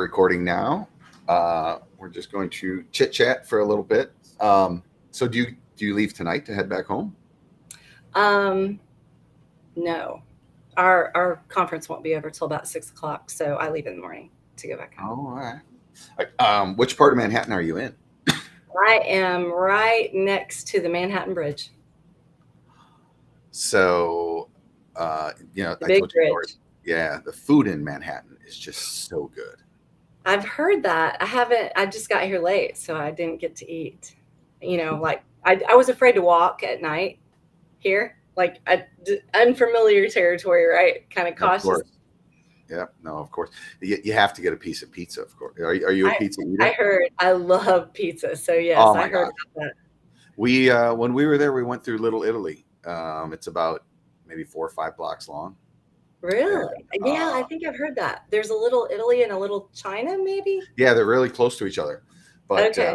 Recording now. We're just going to chit chat for a little bit. So do you leave tonight to head back home? Um, no, our conference won't be over till about 6 o'clock, so I leave in the morning to go back home. Oh, all right. Which part of Manhattan are you in? I am right next to the Manhattan Bridge, So, the I big told you, Lord, bridge. yeah, the food in Manhattan is just so good. I've heard that. I haven't. I just got here late, so I didn't get to eat. Like I was afraid to walk at night here, like unfamiliar territory, right? Kind of Of cautious. course. Yeah, no, of course. You have to get a piece of pizza, of course. Are you a I pizza I eater? heard I love pizza, so yes, Oh I my heard God. about that. We when we were there, we went through Little Italy. It's about maybe 4 or 5 blocks long, and Really? Yeah, I think I've heard that. There's a little Italy and a little China, maybe? yeah, they're really close to each other. But Okay,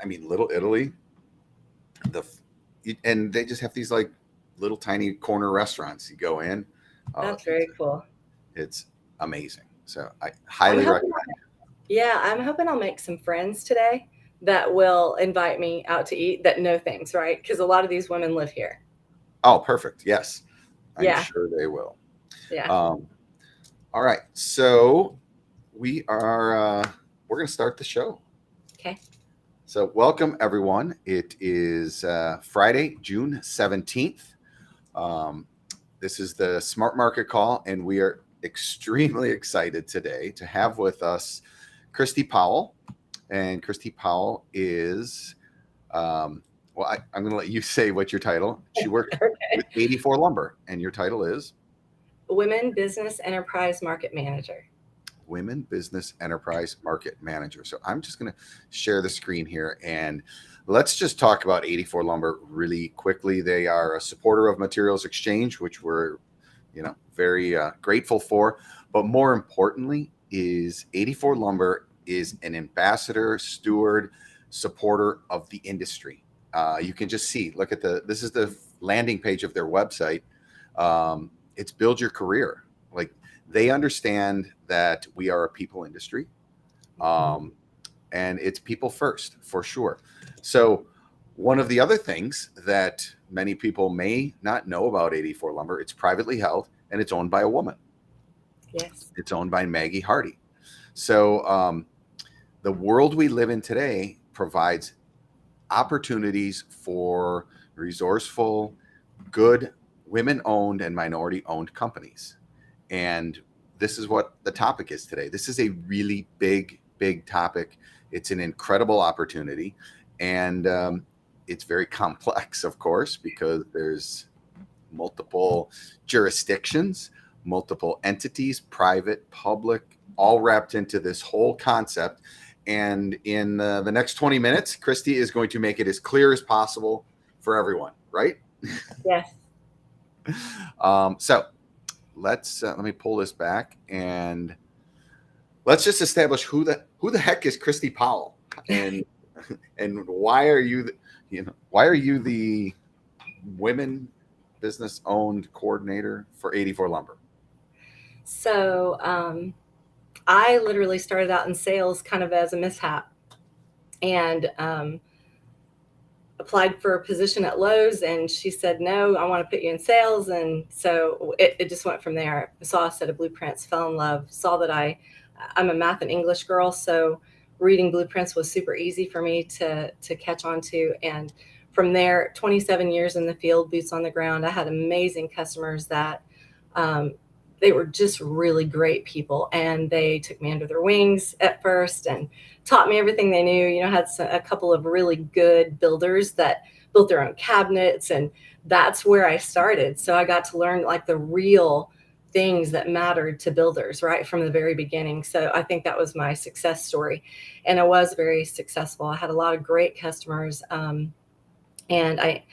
I mean, Little Italy, and they just have these like little tiny corner restaurants. You go in, oh, that's very cool. it's amazing. So I I'm highly hoping, recommend. yeah, I'm hoping I'll make some friends today that will invite me out to eat that know things, right? Because a lot of these women live here. Oh, perfect. Yes, I'm Yeah, sure they will. yeah. Um, all right, so we're going to start the show. Okay. So welcome everyone. It is Friday, June 17th. Um, this is the Smart Market call, and we are extremely excited today to have with us Christi Powell. And Christi Powell is, I'm going to let you say what your title. She works with 84 Lumber, and your title is Women Business Enterprise Market Manager. Women Business Enterprise Market Manager. So I'm just going to share the screen here, and let's just talk about 84 Lumber really quickly. They are a supporter of Materials Exchange, which we're, very grateful for. But more importantly, is 84 Lumber is an ambassador, steward, supporter of the industry. You can just see, look at this is the landing page of their website. It's build your career. Like, they understand that we are a people industry, and it's people first for sure. So one of the other things that many people may not know about 84 Lumber, it's privately held and it's owned by a woman. Yes. It's owned by Maggie Hardy. So the world we live in today provides opportunities for resourceful, good, women owned and minority owned companies. And this is what the topic is today. This is a really big, big topic. It's an incredible opportunity. And it's very complex, of course, because there's multiple jurisdictions, multiple entities, private, public, all wrapped into this whole concept. And in the next 20 minutes, Christi is going to make it as clear as possible for everyone, right? Yes. So let me pull this back, and let's just establish who the heck is Christi Powell, and why are you the women business owned coordinator for 84 Lumber? So I literally started out in sales kind of as a mishap, and applied for a position at Lowe's, and she said, no, I want to put you in sales. And so it just went from there. I saw a set of blueprints, fell in love, saw that I'm a math and English girl. So reading blueprints was super easy for me to catch on to. And from there, 27 years in the field, boots on the ground, I had amazing customers that they were just really great people. And they took me under their wings at first and taught me everything they knew. Had a couple of really good builders that built their own cabinets, and that's where I started. So I got to learn like the real things that mattered to builders right from the very beginning. So I think that was my success story, and I was very successful. I had a lot of great customers, and I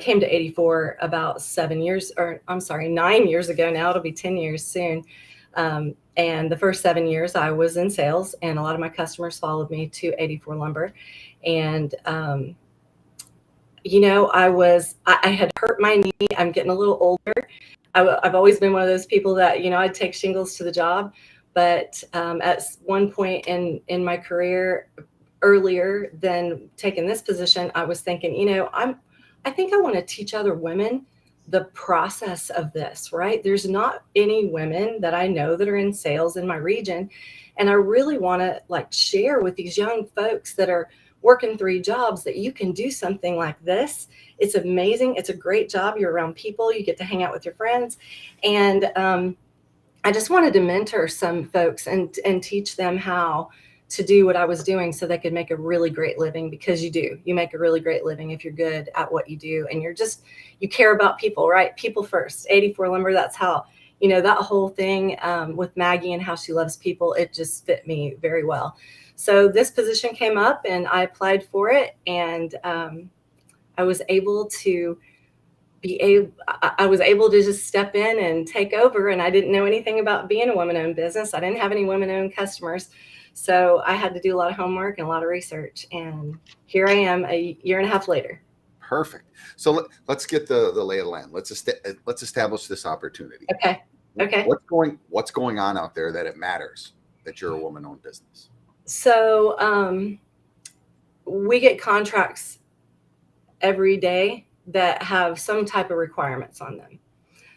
came to 84 about 9 years ago now. It'll be 10 years soon. And the first 7 years I was in sales, and a lot of my customers followed me to 84 Lumber. And, I had hurt my knee. I'm getting a little older. I've always been one of those people that, I'd take shingles to the job, But at one point in my career, earlier than taking this position, I was thinking, I think I want to teach other women the process of this, right? There's not any women that I know that are in sales in my region. And I really want to share with these young folks that are working 3 jobs that you can do something like this. It's amazing. It's a great job. You're around people. You get to hang out with your friends. And I just wanted to mentor some folks and teach them how to do what I was doing so they could make a really great living, because you make a really great living if you're good at what you do and you care about people, right? People first. 84 Lumber, that's how, that whole thing with Maggie and how she loves people, it just fit me very well. So this position came up and I applied for it, and I was able to just step in and take over. And I didn't know anything about being a woman-owned business. I didn't have any women-owned customers. So I had to do a lot of homework and a lot of research. And here I am a year and a half later. Perfect. So let's get the lay of the land. Let's establish this opportunity. Okay. What's going on out there that it matters that you're a woman-owned business? So we get contracts every day that have some type of requirements on them.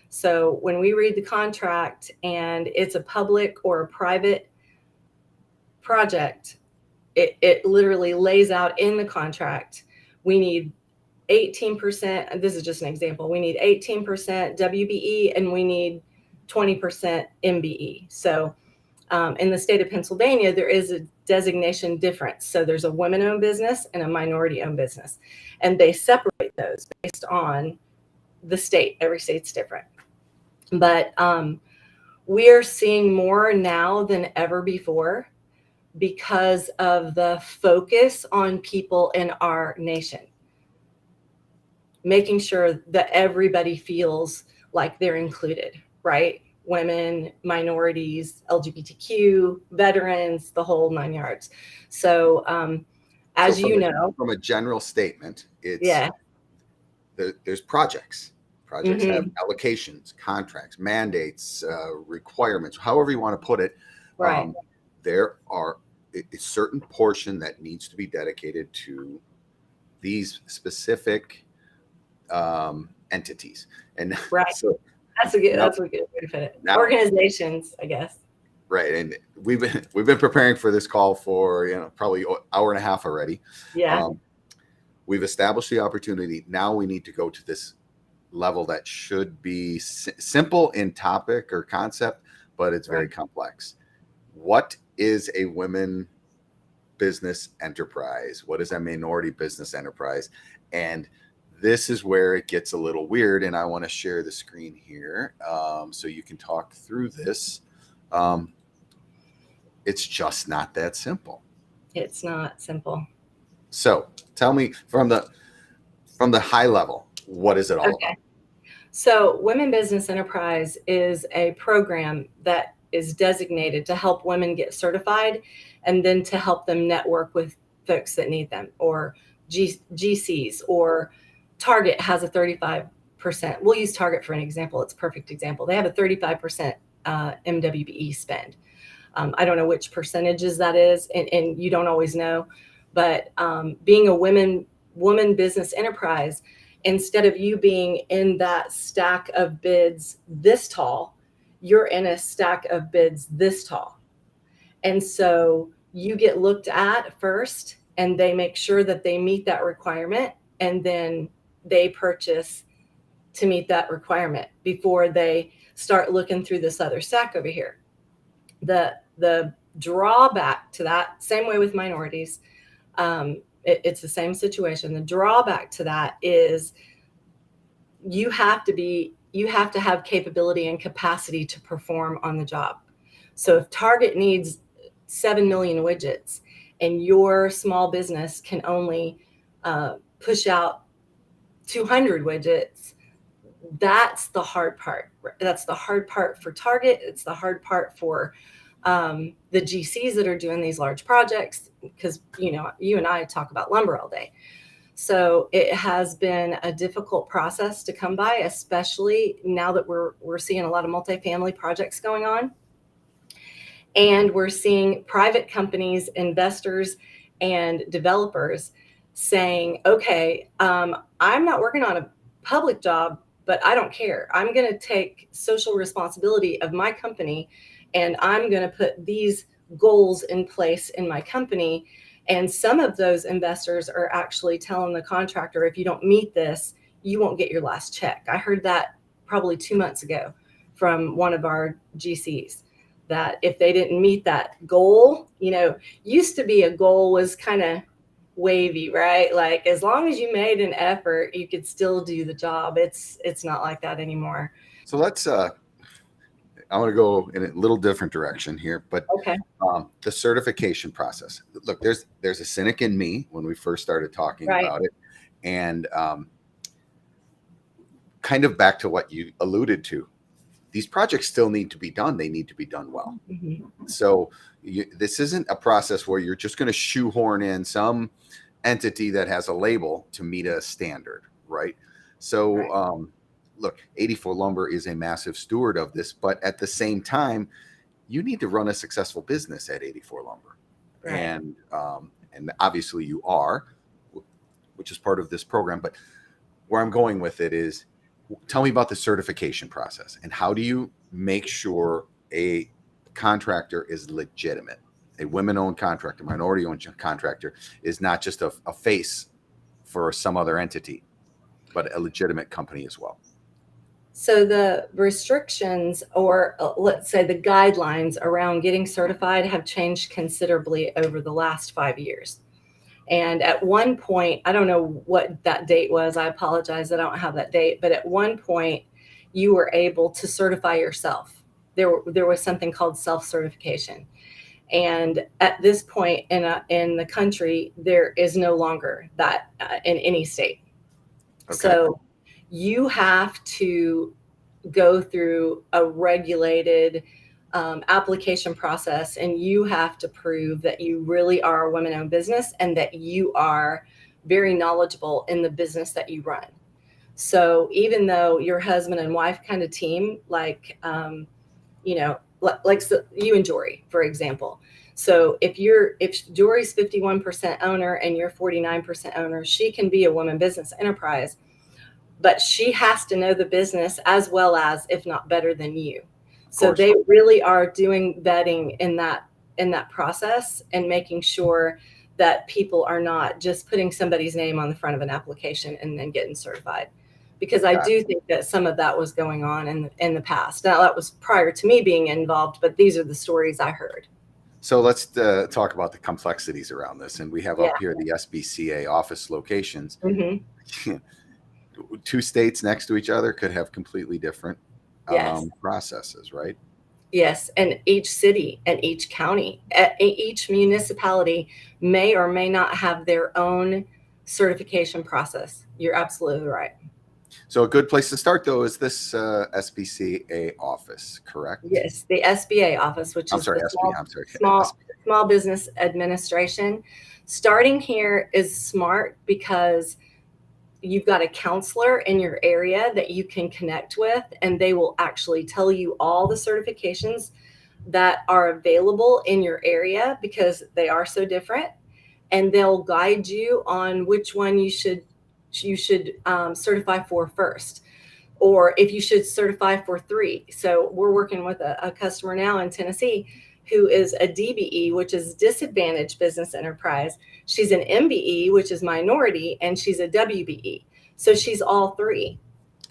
So when we read the contract and it's a public or a private project, it literally lays out in the contract, we need 18%. This is just an example. We need 18% WBE and we need 20% MBE. So in the state of Pennsylvania, there is a designation difference. So there's a women-owned business and a minority-owned business, and they separate those based on the state. Every state's different. But we're seeing more now than ever before because of the focus on people in our nation, making sure that everybody feels like they're included, right? Women, minorities, LGBTQ, veterans, the whole 9 yards. So as you know, from a general statement, it's there's projects. Projects have allocations, contracts, mandates, requirements, however you want to put it. Right. There are a certain portion that needs to be dedicated to these specific entities. And right. So that's a good way to put it. Organizations, I guess. Right. And we've been preparing for this call for, probably an hour and a half already. Yeah. We've established the opportunity. Now we need to go to this level that should be simple in topic or concept, but it's very complex. What is a women business enterprise? What is a minority business enterprise? And this is where it gets a little weird. And I want to share the screen here so you can talk through this. It's just not that simple. It's not simple. So tell me from the high level, what is it all about? So Women Business Enterprise is a program that is designated to help women get certified and then to help them network with folks that need them, or GCs, or Target has a 35%. We'll use Target for an example. It's a perfect example. They have a 35% MWBE spend. I don't know which percentages that is, and you don't always know, but being a woman business enterprise, instead of you being in that stack of bids this tall, you're in a stack of bids this tall. And so you get looked at first, and they make sure that they meet that requirement, and then they purchase to meet that requirement before they start looking through this other stack over here. The drawback to that, same way with minorities, it's the same situation. The drawback to that is you have to have capability and capacity to perform on the job. So if Target needs 7 million widgets and your small business can only push out 200 widgets, that's the hard part. That's the hard part for Target. It's the hard part for the GCs that are doing these large projects, because you and I talk about lumber all day. So it has been a difficult process to come by, especially now that we're seeing a lot of multifamily projects going on. And we're seeing private companies, investors, and developers saying, okay, I'm not working on a public job, but I don't care. I'm going to take social responsibility of my company, and I'm going to put these goals in place in my company. And some of those investors are actually telling the contractor, if you don't meet this, you won't get your last check. I heard that probably 2 months ago from one of our GCs, that if they didn't meet that goal, used to be a goal was kind of wavy, right? Like as long as you made an effort, you could still do the job. It's not like that anymore. So I want to go in a little different direction here, but Okay. the certification process. Look, there's a cynic in me when we first started talking Right. about it, and kind of back to what you alluded to. These projects still need to be done. They need to be done well. Mm-hmm. So this isn't a process where you're just going to shoehorn in some entity that has a label to meet a standard, right? So Right. look, 84 Lumber is a massive steward of this, but at the same time, you need to run a successful business at 84 Lumber. Right. And obviously you are, which is part of this program. But where I'm going with it is, tell me about the certification process and how do you make sure a contractor is legitimate? A women-owned contractor, minority-owned contractor is not just a face for some other entity, but a legitimate company as well. So the restrictions, or let's say the guidelines around getting certified, have changed considerably over the last 5 years. And at one point, I don't know what that date was. I apologize, I don't have that date. But at one point, you were able to certify yourself. There was something called self-certification. And at this point in the country, there is no longer that in any state. Okay. So you have to go through a regulated application process, and you have to prove that you really are a women-owned business and that you are very knowledgeable in the business that you run. So even though your husband and wife kind of team, like you and Jory, for example. So if Jory's 51% owner and you're 49% owner, she can be a woman business enterprise, but she has to know the business as well as, if not better than you. So they really are doing vetting in that process and making sure that people are not just putting somebody's name on the front of an application and then getting certified. Because I do think that some of that was going on in the past. Now, that was prior to me being involved, but these are the stories I heard. So let's talk about the complexities around this. And we have up here the SBCA office locations. Mm-hmm. 2 states next to each other could have completely different processes, right? Yes, and each city and each county, each municipality may or may not have their own certification process. You're absolutely right. So a good place to start, though, is this SBCA office, correct? Yes, the SBA office, which is the Small Business Administration. Starting here is smart because you've got a counselor in your area that you can connect with, and they will actually tell you all the certifications that are available in your area because they are so different, and they'll guide you on which one you should certify for first, or if you should certify for 3. So we're working with a customer now in Tennessee who is a DBE, which is disadvantaged business enterprise. She's an MBE, which is minority, and she's a WBE. So she's all 3.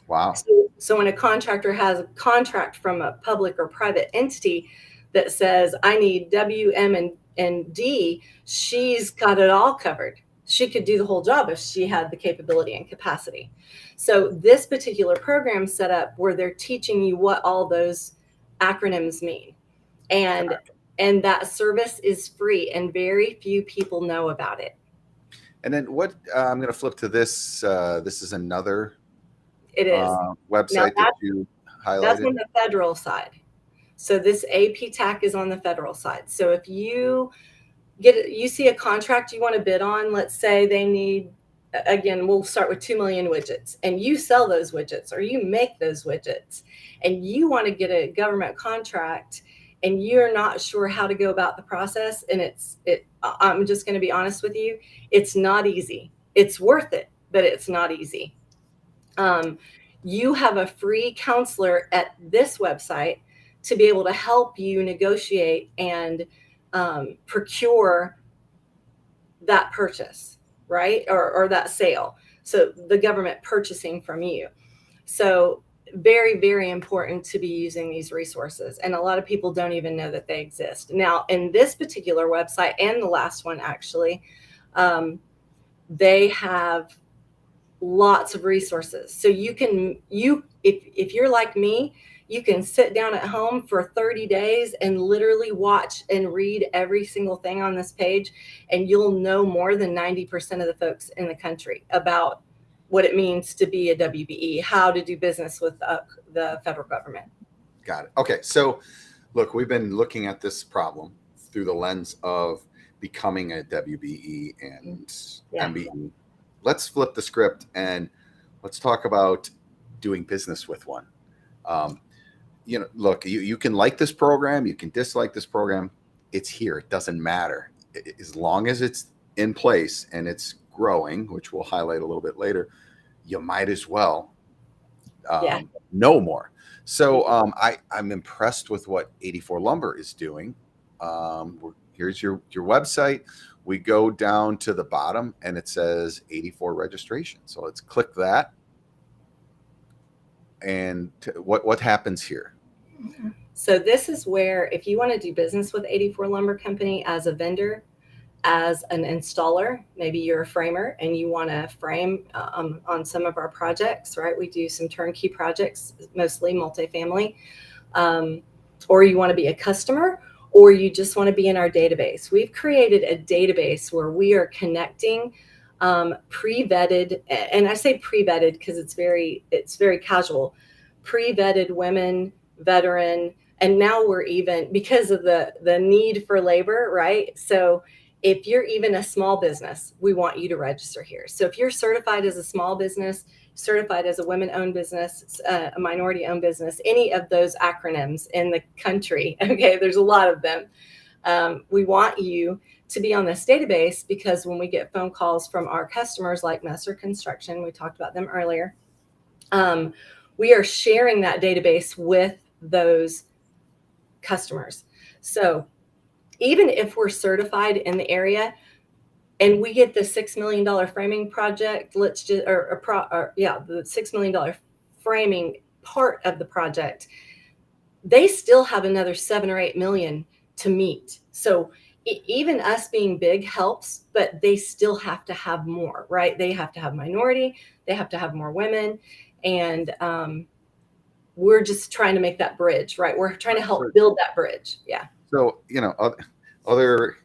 Wow. So when a contractor has a contract from a public or private entity that says, I need W, M, and D, she's got it all covered. She could do the whole job if she had the capability and capacity. So this particular program set up where they're teaching you what all those acronyms mean. And that service is free, and very few people know about it. And then I'm going to flip to this. This is another now website that you highlighted. That's on the federal side. So this APTAC is on the federal side. So if you see a contract you want to bid on, let's say they need, again, we'll start with 2 million widgets, and you sell those widgets or you make those widgets, and you want to get a government contract and you're not sure how to go about the process, and I'm just going to be honest with you, it's not easy. It's worth it, but it's not easy. You have a free counselor at this website to be able to help you negotiate and procure that purchase, right? Or that sale. So the government purchasing from you. So very, very important to be using these resources. And a lot of people don't even know that they exist. Now, in this particular website and the last one, actually, they have lots of resources. So if you're like me, you can sit down at home for 30 days and literally watch and read every single thing on this page, and you'll know more than 90% of the folks in the country about what it means to be a WBE, how to do business with the federal government. Got it. Okay. So look, we've been looking at this problem through the lens of becoming a WBE and MBE. Let's flip the script and let's talk about doing business with one. Look, you can like this program, you can dislike this program. It's here. It doesn't matter. As long as it's in place and it's growing, which we'll highlight a little bit later, you might as well know more. So I'm impressed with what 84 Lumber is doing. Here's your website. We go down to the bottom and it says 84 registration. So let's click that. And what happens here? So this is where, if you want to do business with 84 Lumber Company as a vendor, as an installer, maybe you're a framer and you want to frame on some of our projects, right? We do some turnkey projects, mostly multifamily, or you want to be a customer, or you just want to be in our database. We've created a database where we are connecting pre-vetted, and I say pre-vetted because it's very casual, pre-vetted women, veteran, and now we're even, because of the need for labor, right? So if you're even a small business, we want you to register here. So if you're certified as a small business, certified as a women-owned business, a minority-owned business, any of those acronyms in the country, okay, there's a lot of them. We want you to be on this database, because when we get phone calls from our customers like Messer Construction, we talked about them earlier, we are sharing that database with those customers. So even if we're certified in the area and we get the $6 million framing project, the $6 million framing part of the project, they still have another 7 or 8 million to meet. So even us being big helps, but they still have to have more, right? They have to have minority, they have to have more women. And we're just trying to make that bridge, right? We're trying to help build that bridge. Yeah. So, other,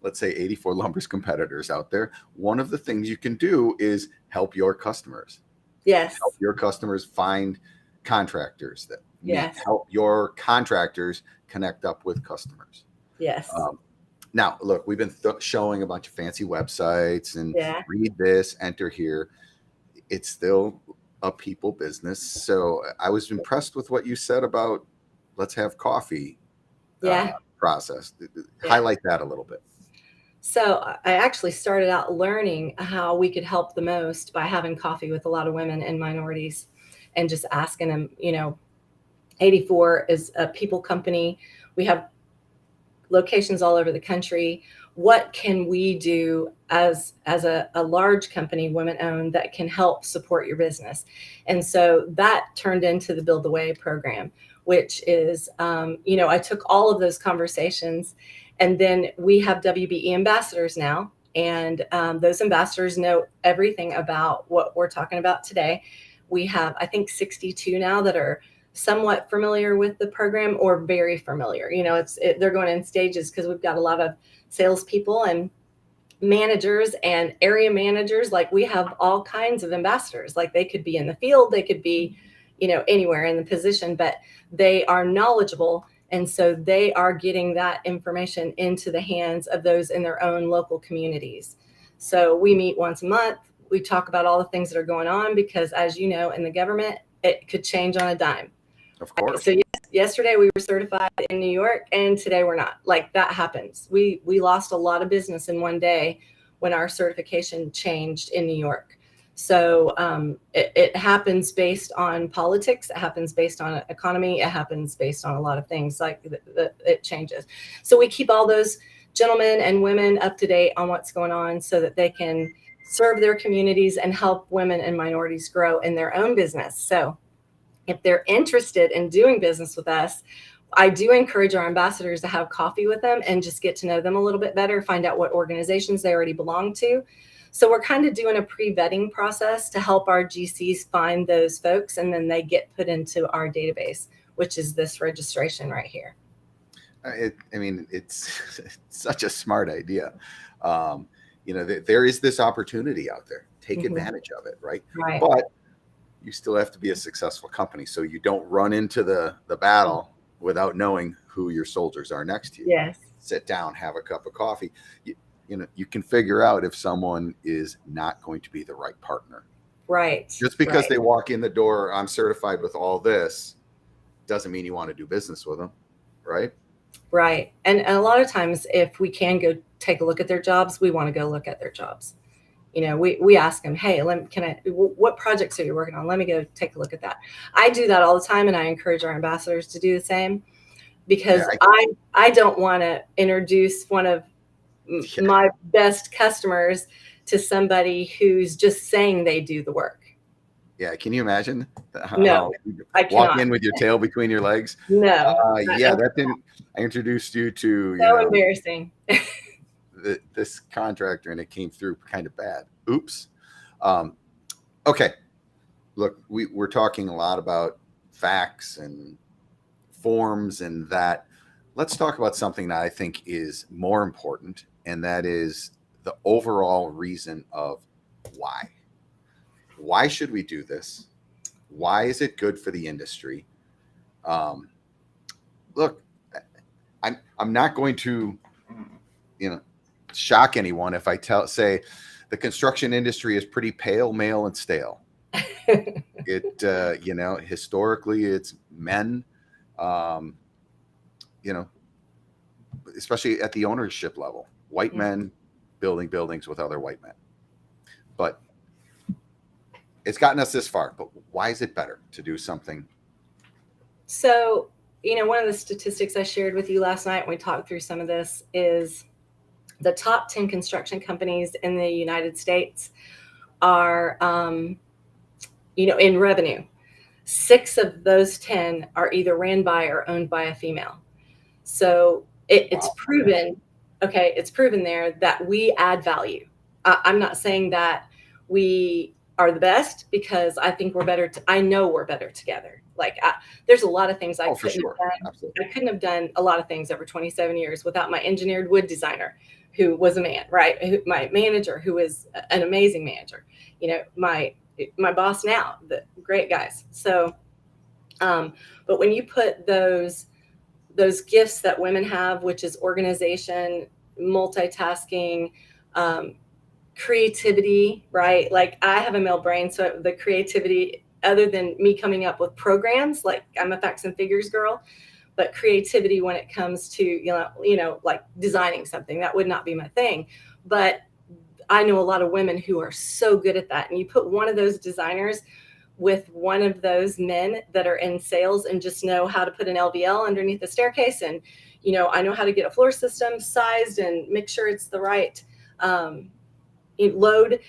let's say 84 Lumber's competitors out there, one of the things you can do is help your customers. Yes. Help your customers find contractors that help your contractors connect up with customers. Yes. Now, look, we've been showing a bunch of fancy websites and read this, enter here. It's still a people business. So I was impressed with what you said about let's have coffee process. Highlight that a little bit. So I actually started out learning how we could help the most by having coffee with a lot of women and minorities and just asking them, 84 is a people company. We have locations all over the country. What can we do as a large company, women owned, that can help support your business? And so that turned into the Build the Way program, which is, I took all of those conversations, and then we have WBE ambassadors now. And those ambassadors know everything about what we're talking about today. We have, I think, 62 now that are somewhat familiar with the program or very familiar. They're going in stages, because we've got a lot of salespeople and managers and area managers. Like, we have all kinds of ambassadors. Like, they could be in the field, they could be, anywhere in the position, but they are knowledgeable. And so they are getting that information into the hands of those in their own local communities. So we meet once a month. We talk about all the things that are going on, because as you know, in the government, it could change on a dime. Of course. So yes, yesterday we were certified in New York and today we're not. Like, that happens. We lost a lot of business in one day when our certification changed in New York. So it happens based on politics. It happens based on economy. It happens based on a lot of things. Like, it changes. So we keep all those gentlemen and women up to date on what's going on so that they can serve their communities and help women and minorities grow in their own business. So if they're interested in doing business with us, I do encourage our ambassadors to have coffee with them and just get to know them a little bit better, find out what organizations they already belong to. So we're kind of doing a pre-vetting process to help our GCs find those folks, and then they get put into our database, which is this registration right here. It's such a smart idea. There is this opportunity out there. Take advantage of it, right? Right. But you still have to be a successful company, so you don't run into the battle without knowing who your soldiers are next to you. Yes. Sit down, have a cup of coffee. You can figure out if someone is not going to be the right partner. Right. Just because they walk in the door, I'm certified with all this, doesn't mean you want to do business with them, right? Right. And a lot of times, if we can go take a look at their jobs, we want to go look at their jobs. We ask them, hey, what projects are you working on? Let me go take a look at that. I do that all the time, and I encourage our ambassadors to do the same, because I don't want to introduce one of my best customers to somebody who's just saying they do the work. Yeah, can you imagine? No, I cannot. Walk in with your tail between your legs. No. I introduced you to embarrassing. this contractor, and it came through kind of bad. Oops. Okay. Look, we're talking a lot about facts and forms and that. Let's talk about something that I think is more important, and that is the overall reason of why. Why should we do this? Why is it good for the industry? Look, I'm not going to, shock anyone if I say the construction industry is pretty pale, male, and stale. Historically it's men, especially at the ownership level, white men building buildings with other white men. But it's gotten us this far. But why is it better to do something? So, one of the statistics I shared with you last night when we talked through some of this is the top 10 construction companies in the United States are, in revenue. 6 of those 10 are either ran by or owned by a female. So it's proven, it's proven there that we add value. I'm not saying that we are the best, because I think we're better. I know we're better together. There's a lot of things I couldn't have done. Absolutely. I couldn't have done a lot of things over 27 years without my engineered wood designer, who was a man, right? My manager, who is an amazing manager. My boss now, the great guys. So, but when you put those gifts that women have, which is organization, multitasking, creativity, right? Like, I have a male brain, so the creativity, other than me coming up with programs, like I'm a facts and figures girl, but creativity when it comes to, like designing something, that would not be my thing. But I know a lot of women who are so good at that. And you put one of those designers with one of those men that are in sales and just know how to put an LVL underneath the staircase. And, I know how to get a floor system sized and make sure it's the right load.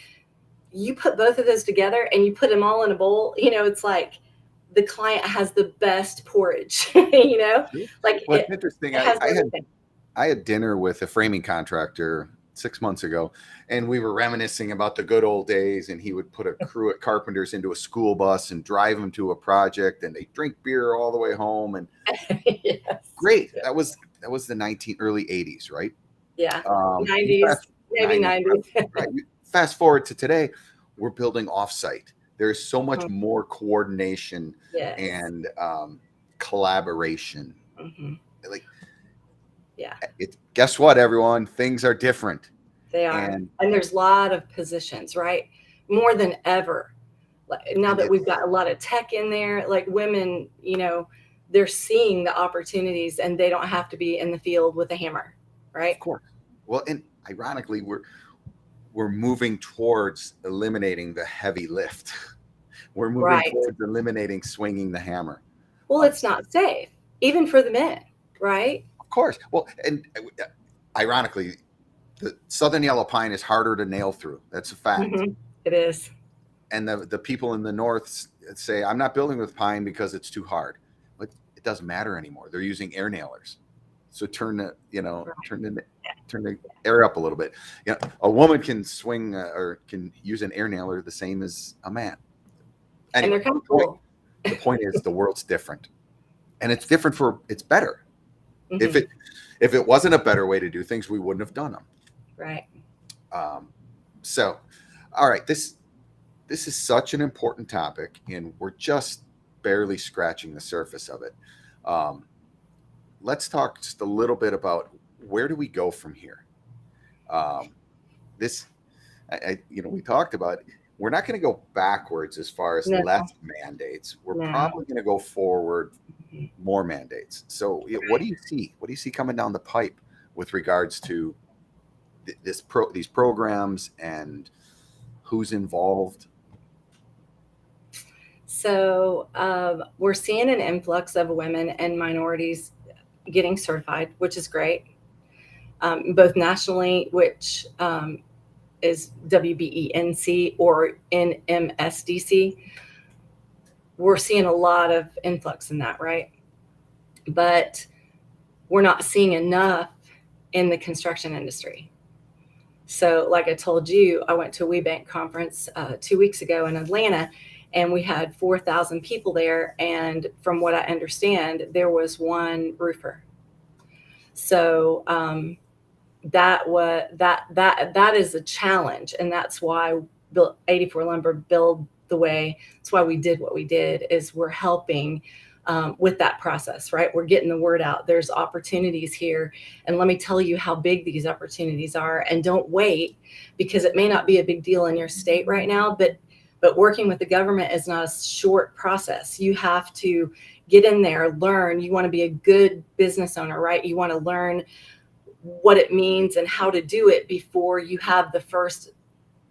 You put both of those together and you put them all in a bowl, it's like the client has the best porridge, like. Well, it's interesting. I had dinner with a framing contractor 6 months ago, and we were reminiscing about the good old days, and he would put a crew of carpenters into a school bus and drive them to a project, and they drink beer all the way home. And yes. Great. That was the early 80s, right? Yeah. 90s, maybe 90s. Right. Fast forward to today, we're building offsite. There's so much more coordination and collaboration. Guess what, everyone? Things are different. They are. And there's a lot of positions, right? More than ever. Now that we've got a lot of tech in there, like women, they're seeing the opportunities and they don't have to be in the field with a hammer, right? Of course. Well, and ironically, we're moving towards eliminating the heavy lift. We're moving Right. towards eliminating swinging the hammer. Well, it's not safe, even for the men, right? Of course. Well, and ironically, the southern yellow pine is harder to nail through. That's a fact. Mm-hmm. It is. And the people in the north say, I'm not building with pine because it's too hard. But it doesn't matter anymore. They're using air nailers. So turn the air up a little bit. You know, a woman can swing or can use an air nailer the same as a man. Anyway, and they're kind of cool. The point is the world's different, and it's different it's better. Mm-hmm. If it wasn't a better way to do things, we wouldn't have done them. Right. So, all right, this is such an important topic, and we're just barely scratching the surface of it. Let's talk just a little bit about where do we go from here. We talked about we're not going to go backwards as far as less mandates. We're probably going to go forward, more mandates. So, what do you see? What do you see coming down the pipe with regards to these programs and who's involved? So we're seeing an influx of women and minorities getting certified, which is great, both nationally, which is WBENC or NMSDC. We're seeing a lot of influx in that, right? But we're not seeing enough in the construction industry. So like I told you, I went to a WeBank conference 2 weeks ago in Atlanta, and we had 4,000 people there. And from what I understand, there was one roofer. So that is a challenge. And that's why 84 Lumber build the way. That's why we did what we did, is we're helping with that process, right? We're getting the word out. There's opportunities here. And let me tell you how big these opportunities are. And don't wait, because it may not be a big deal in your state right now, but working with the government is not a short process. You have to get in there, learn. You want to be a good business owner, right? You want to learn what it means and how to do it before you have the first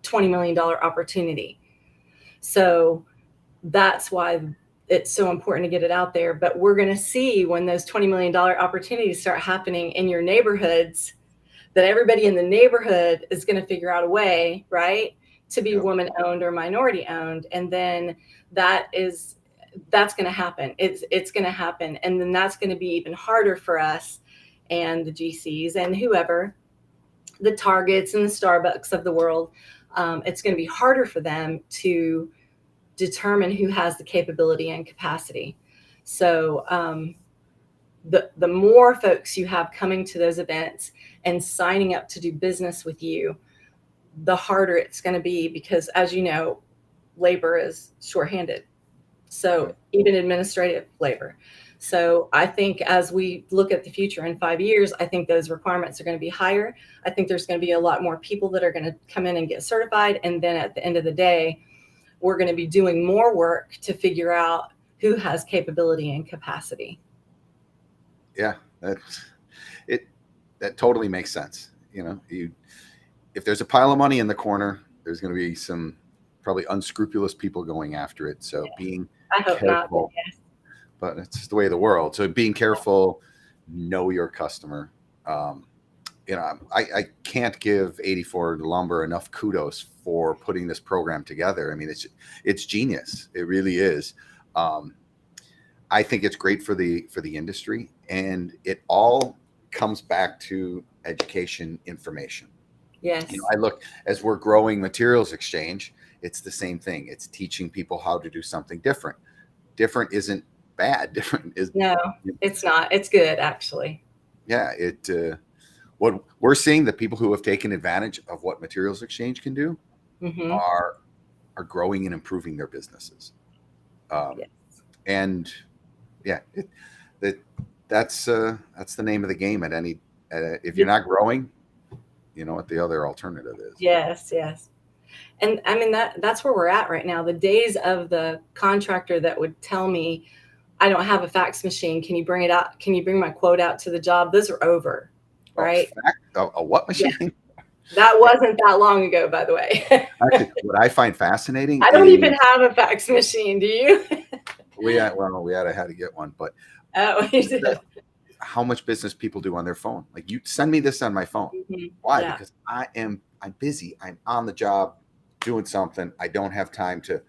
$20 million opportunity. So that's why it's so important to get it out there. But we're going to see when those $20 million opportunities start happening in your neighborhoods, that everybody in the neighborhood is going to figure out a way, right, to be woman owned or minority owned. And then that's going to happen. It's going to happen. And then that's going to be even harder for us and the GCs and whoever, the Targets and the Starbucks of the world. It's going to be harder for them to determine who has the capability and capacity. So the more folks you have coming to those events and signing up to do business with you, the harder it's going to be, because as you know, labor is shorthanded. So even administrative labor. So I think as we look at the future in 5 years, I think those requirements are going to be higher. I think there's going to be a lot more people that are going to come in and get certified. And then at the end of the day, we're going to be doing more work to figure out who has capability and capacity. Yeah, that totally makes sense. If there's a pile of money in the corner, there's going to be some probably unscrupulous people going after it. So being careful, but it's just the way of the world. So being careful, know your customer. I can't give 84 Lumber enough kudos for putting this program together. I mean, it's genius. It really is. I think it's great for the industry, and it all comes back to education, information. Yes. I look, as we're growing materials exchange, it's the same thing. It's teaching people how to do something different. Different isn't bad. Different is it's not. It's good, actually. Yeah. What we're seeing, the people who have taken advantage of what materials exchange can do are growing and improving their businesses. And that's the name of the game at any. If you're not growing, you know what the other alternative is. Yes. And I mean, that's where we're at right now. The days of the contractor that would tell me, I don't have a fax machine. Can you bring it out? Can you bring my quote out to the job? Those are over, right? A what machine? Yeah. That wasn't that long ago, by the way. Actually, what I find fascinating I don't is even have a fax machine. Do you? we had to get one, but Oh, you did. how much business people do on their phone. Like, you send me this on my phone. Mhm. Why? Yeah. Because I'm busy. I'm on the job doing something. I don't have time to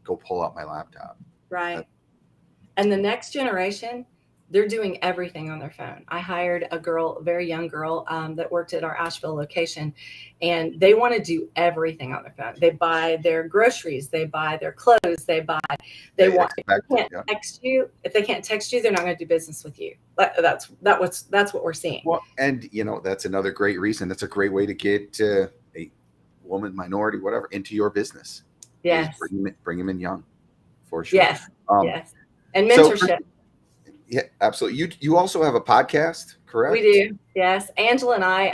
go pull out my laptop. Right. And the next generation, they're doing everything on their phone. I hired a girl, a very young girl, that worked at our Asheville location, and they want to do everything on their phone. They buy their groceries, they buy their clothes, they want, if they can't text you, if they can't text you, they're not going to do business with you. That's what we're seeing. Well, and that's another great reason. That's a great way to get a woman, minority, whatever, into your business. Yes. Bring them in young, for sure. Yes. Yes. And mentorship. Yeah, absolutely. You also have a podcast, correct? We do. Yes. Angela and I,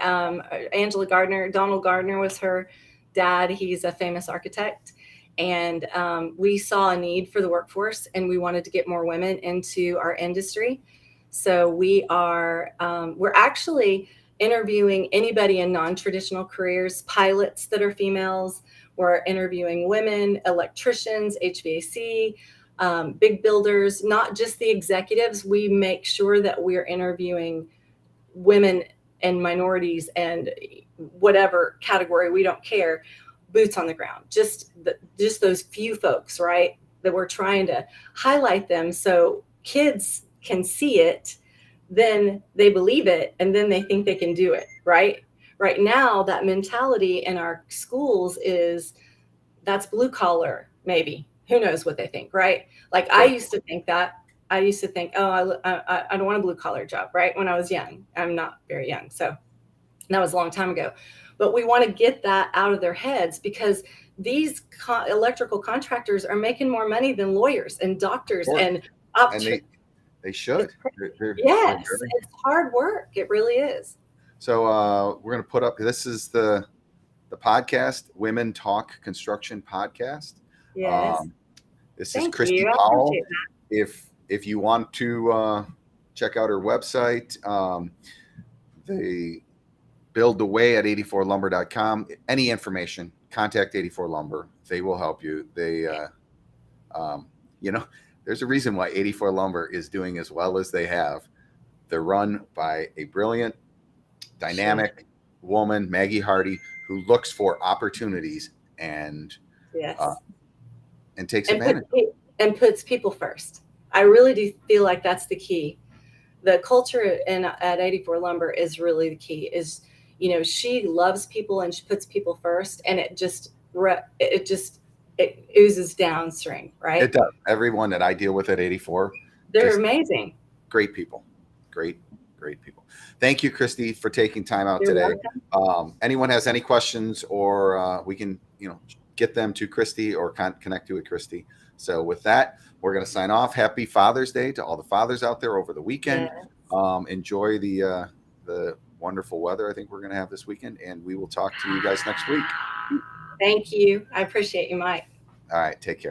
Angela Gardner, Donald Gardner was her dad. He's a famous architect. And we saw a need for the workforce, and we wanted to get more women into our industry. So we're actually interviewing anybody in non-traditional careers, pilots that are females. We're interviewing women, electricians, HVAC, big builders, not just the executives. We make sure that we're interviewing women and minorities and whatever category, we don't care, boots on the ground, just those few folks, right? That we're trying to highlight them so kids can see it, then they believe it, and then they think they can do it, right? Right now, that mentality in our schools is that's blue collar, maybe. Who knows what they think, right? Like, sure. I used to think, oh, I don't want a blue collar job, right? When I was young. I'm not very young, so that was a long time ago. But we want to get that out of their heads, because these electrical contractors are making more money than lawyers and doctors and they should. Yes, it's hard work. It really is. So we're going to put up, this is the podcast, Women Talk Construction Podcast. Yes. This is Christi Powell. If you want to check out her website, they build the way at 84lumber.com. Any information, contact 84lumber. They will help you. They, there's a reason why 84lumber is doing as well as they have. They're run by a brilliant, dynamic woman, Maggie Hardy, who looks for opportunities and takes advantage and puts people first. I really do feel like that's the key. The culture at 84 Lumber is really the key. Is she loves people and she puts people first, and it oozes downstream, right? It does. Everyone that I deal with at 84, they're amazing. Great people. Great people. Thank you, Christi, for taking time out today. Anyone has any questions, or we can, get them to Christi or connect you with Christi. So with that, we're going to sign off. Happy Father's Day to all the fathers out there over the weekend. Yes. Enjoy the wonderful weather I think we're going to have this weekend, and we will talk to you guys next week. Thank you. I appreciate you, Mike. All right. Take care.